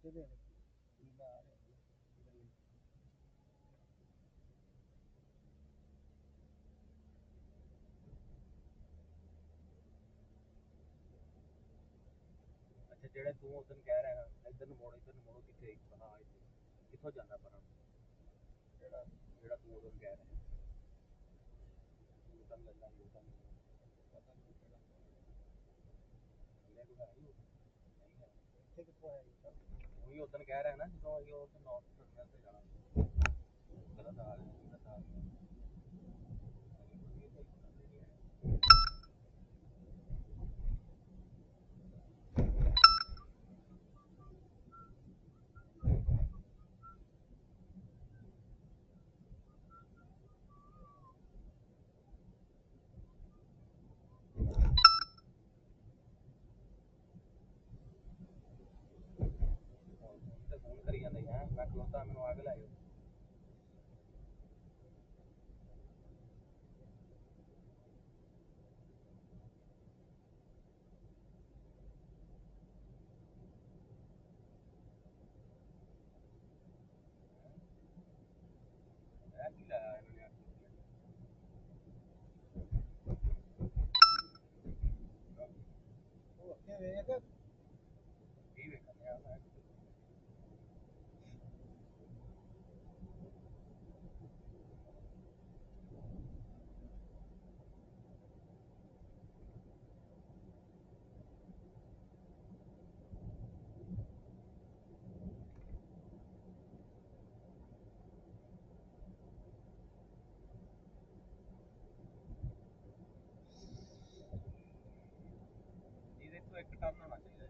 ਅੱਛਾ ਜਿਹੜੇ ਤੂੰ ਉਦੋਂ ਕਹਿ ਰਿਹਾ ਇੱਧਰ ਨੂੰ ਮੋੜੋ ਕਿੱਥੇ ਹਾਂ ਕਿੱਥੋਂ ਜਾਂਦਾ ਪਰ ਜਿਹੜਾ ਤੂੰ ਉਦੋਂ ਕਹਿ ਰਿਹਾ ਯੂਟਨ ਲੈਣਾ ਯੂਟਨ ਲੈ ਕੋਈ ਹੈ ਇੱਥੇ ਕਿੱਥੋਂ ਆਇਆ ਉਹੀ ਉਦੋਂ ਕਹਿ ਰਿਹਾ ਨਾ ਜਦੋਂ ਅਸੀਂ ਉਹ ਨਾਰਥ ਟਰਮੀਨਲ ਤੇ ਜਾਣਾ ਗਲਤ ਹਾਲ ਗਲਤ ਹਾਲ ਤੇ ਫੋਨ ਕਰੀ ਜਾਂਦੇ ਹੈ ਮੈਂ ਖਲੋਤਾ ਮੈਨੂੰ ਆ ਕੇ ਲੈ ਜਾਓ ਇਹ ਕੀ ਲਾਇਆ ਇਹਨਾਂ ਨੇ ਉਹ ਅੱਗੇ ਵੇਖ ਕੀ ਵੇਖਣ ਆ ਮੈਂ ਇਹਦੇ ਤੋਂ ਇੱਕ ਟਰਨ ਹੋਣਾ ਚਾਹੀਦਾ